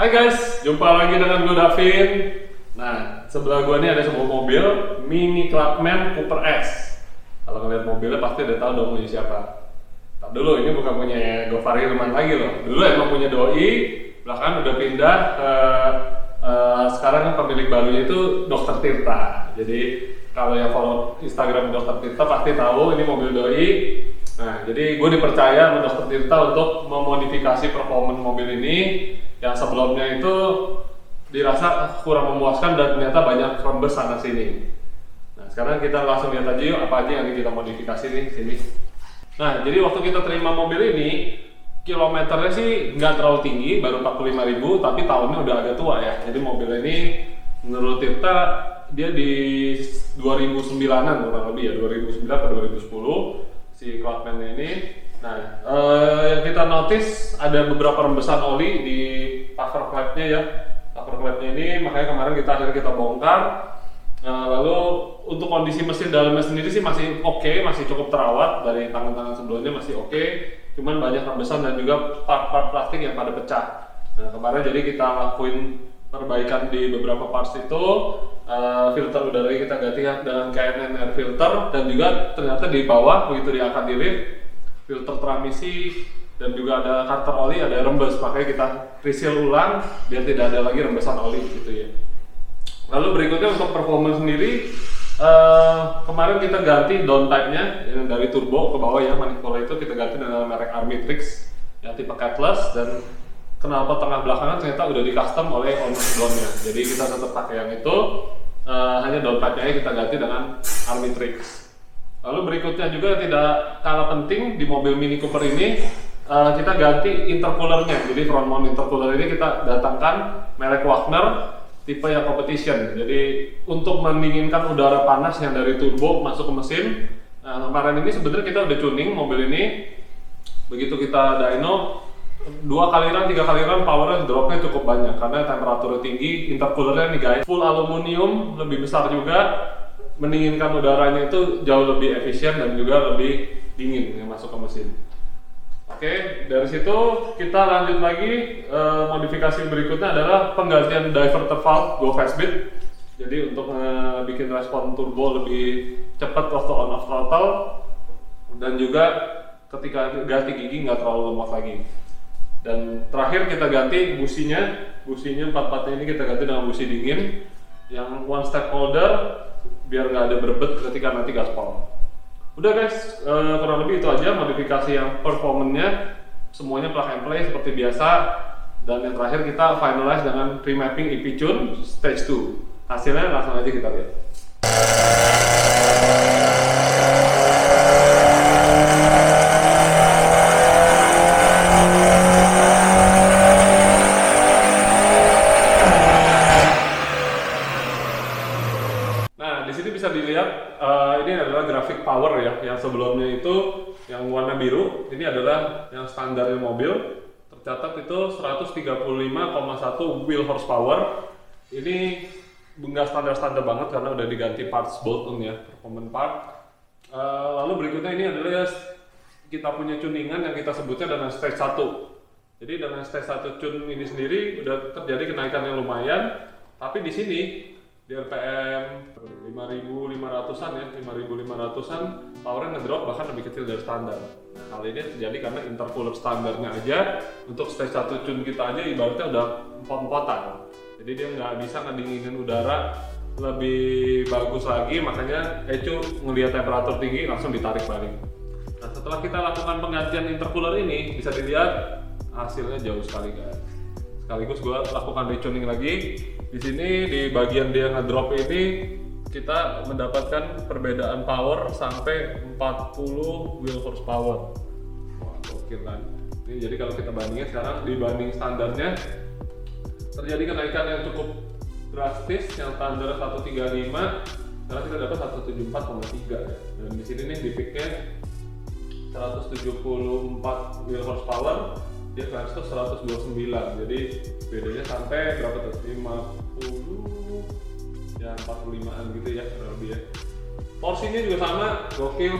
Hai guys, jumpa lagi dengan gue Davin. Nah, sebelah gue ini ada sebuah mobil Mini Clubman Cooper S. Kalau ngeliat mobilnya pasti udah tahu dong punya siapa. Tak dulu, ini bukan punya Gofar Hilman lagi loh. Dulu emang punya Doi, belakangan udah pindah ke sekarang kan pemilik barunya itu Dr. Tirta. Jadi kalau yang follow Instagram Dr. Tirta pasti tahu ini mobil Doi. Nah, jadi gue dipercaya sama Dr. Tirta untuk memodifikasi performa mobil ini yang sebelumnya itu dirasa kurang memuaskan dan ternyata banyak rembes sana sini. Nah, sekarang kita langsung lihat aja yuk apa aja yang kita modifikasi nih sini. Nah, jadi waktu kita terima mobil ini, kilometernya sih nggak terlalu tinggi, baru 45.000, tapi tahunnya udah agak tua ya. Jadi mobil ini menurut Tirta dia di 2009-an kurang lebih ya, 2009 ke 2010 si Clubman ini. Nah, yang kita notice ada beberapa rembesan oli di cover flapnya ya. Cover flapnya ini makanya kemarin kita bongkar. Lalu untuk kondisi mesin dalamnya sendiri sih masih oke, masih cukup terawat dari tangan-tangan sebelumnya masih oke. Cuman banyak rembesan dan juga part-part plastik yang pada pecah. Nah, kemarin jadi kita lakuin perbaikan di beberapa parts itu. Filter udara kita ganti dengan K&N air filter, dan juga ternyata di bawah begitu diangkat di lift, filter transmisi dan juga ada karter oli ada rembes, makanya kita reseal ulang biar tidak ada lagi rembesan oli gitu ya. Lalu berikutnya untuk performance sendiri, kemarin kita ganti down type-nya yang dari turbo ke bawah ya, manifold itu kita ganti dengan merek Armitrix yang tipe catless, dan knalpot tengah belakangan ternyata udah di custom oleh owner sebelumnya. Jadi kita tetap pakai yang itu, hanya down type-nya kita ganti dengan Armitrix. Lalu berikutnya juga tidak kalah penting di mobil Mini Cooper ini, kita ganti intercoolernya. Jadi front mount intercooler ini kita datangkan merek Wagner tipe yang competition. Jadi untuk mendinginkan udara panas yang dari turbo masuk ke mesin. Nah, kemarin ini sebenarnya kita udah tuning mobil ini. Begitu kita dyno 2 kaliran, 3 kaliran powernya dropnya cukup banyak karena temperaturnya tinggi. Intercoolernya nih guys, full aluminium, lebih besar juga, mendinginkan udaranya itu jauh lebih efisien dan juga lebih dingin yang masuk ke mesin. Oke, dari situ kita lanjut lagi. Modifikasi berikutnya adalah penggantian diverter valve go fast speed. Jadi untuk bikin respon turbo lebih cepat waktu on off throttle, dan juga ketika ganti gigi nggak terlalu lemot lagi. Dan terakhir kita ganti businya 4-4 ini kita ganti dengan busi dingin yang one step holder biar nggak ada berbet ketika nanti gaspol. Udah guys, kurang lebih itu aja modifikasi yang performanya, semuanya plug and play seperti biasa. Dan yang terakhir kita finalize dengan remapping EP Tune Stage 2. Hasilnya langsung aja kita lihat. Bisa dilihat ini adalah grafik power ya, yang sebelumnya itu yang warna biru, ini adalah yang standarnya mobil, tercatat itu 135,1 wheel horsepower. Ini nggak standar banget karena udah diganti parts bolt-on ya, performance part. Lalu berikutnya ini adalah kita punya tuningan yang kita sebutnya dengan stage 1. Jadi dengan stage 1 tune ini sendiri udah terjadi kenaikan yang lumayan, tapi di sini di RPM 5.500-an ya, 5.500-an powernya ngedrop bahkan lebih kecil dari standar. Nah, hal ini terjadi karena intercooler standarnya aja untuk stage 1 tune kita aja ibaratnya udah empot-empotan. Jadi dia nggak bisa ngedinginin udara lebih bagus lagi, makanya Ecu ngelihat temperatur tinggi langsung ditarik balik. Nah, setelah kita lakukan penggantian intercooler ini, bisa dilihat hasilnya jauh sekali guys. Sekaligus gue lakukan retuning lagi. Di sini di bagian dia ngedrop ini kita mendapatkan perbedaan power sampai 40 wheel horsepower. Wah, gokil kan. Ini jadi kalau kita bandingin sekarang dibanding standarnya terjadi kenaikan yang cukup drastis. Yang standar 135 sekarang kita dapat 174,3 ya. Dan di sini nih di peaknya 174 wheel horsepower, dia flash tuh 129, jadi bedanya sampai berapa tuh? 50 ya 45an gitu ya kurang lebih ya. Porsinya juga sama, gokil,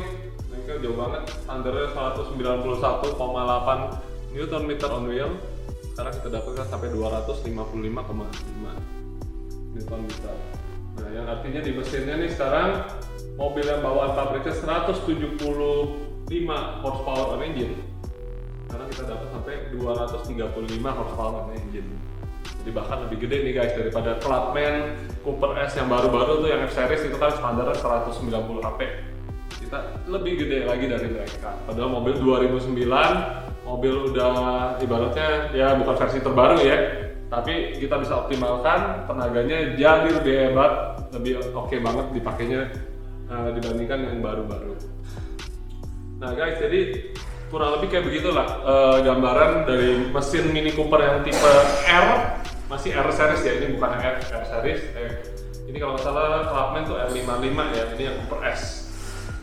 naiknya jauh banget, standarnya 191,8 Nm on wheel. Sekarang kita dapatkan sampai 255,5 Newton meter. Nah, yang artinya di mesinnya nih sekarang mobil yang bawaan pabriknya 175 horsepower on engine. Sekarang kita dapat sampai 235 horsepower on engine. Jadi bahkan lebih gede nih guys daripada Clubman Cooper S yang baru-baru tuh yang F series itu kan standarnya 190 HP. Kita lebih gede lagi dari mereka. Padahal mobil 2009, mobil udah ibaratnya ya bukan versi terbaru ya, tapi kita bisa optimalkan tenaganya jadi lebih hebat, lebih oke banget dipakainya dibandingkan yang baru-baru. Nah guys, jadi kurang lebih kayak begitulah gambaran dari mesin Mini Cooper yang tipe R, masih R series ya, ini bukan R series. Ini kalau nggak salah Clubman tuh R55 ya, ini yang Cooper S.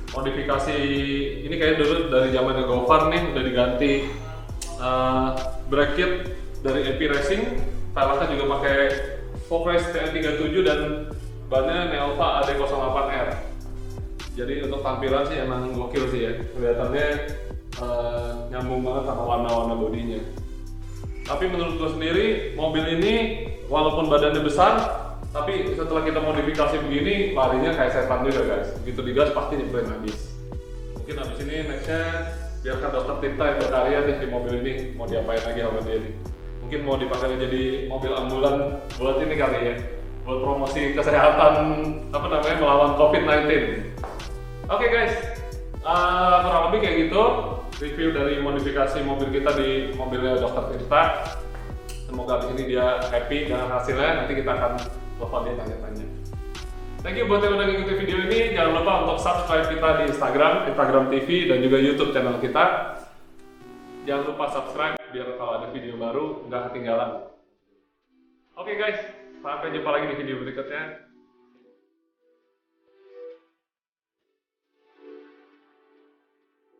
Modifikasi ini kayak dulu dari zamannya Gopher nih udah diganti brake kit dari AP Racing, velgnya juga pakai Focus TN37 dan bannya Neova AD08R. Jadi untuk tampilan sih emang gokil sih ya, kelihatannya nyambung banget sama warna-warna bodinya. Tapi menurut gue sendiri mobil ini walaupun badannya besar, tapi setelah kita modifikasi begini larinya kayak setan juga guys. Begitu digas pasti nyebelin habis. Mungkin habis ini nextnya biarkan Dokter Tirta yang berkarya deh di mobil ini, mau diapain lagi sama dia nih. Mungkin mau dipakai jadi mobil ambulan buat ini kali ya, buat promosi kesehatan melawan COVID-19. Oke guys, kurang lebih kayak gitu review dari modifikasi mobil kita di mobilnya Dokter Tirta. Semoga di sini dia happy dengan hasilnya. Nanti kita akan telepon dia tanya-tanya. Thank you buat yang udah ngikutin video ini. Jangan lupa untuk subscribe kita di Instagram TV dan juga YouTube channel kita. Jangan lupa subscribe biar kalau ada video baru nggak ketinggalan. Oke guys, sampai jumpa lagi di video berikutnya.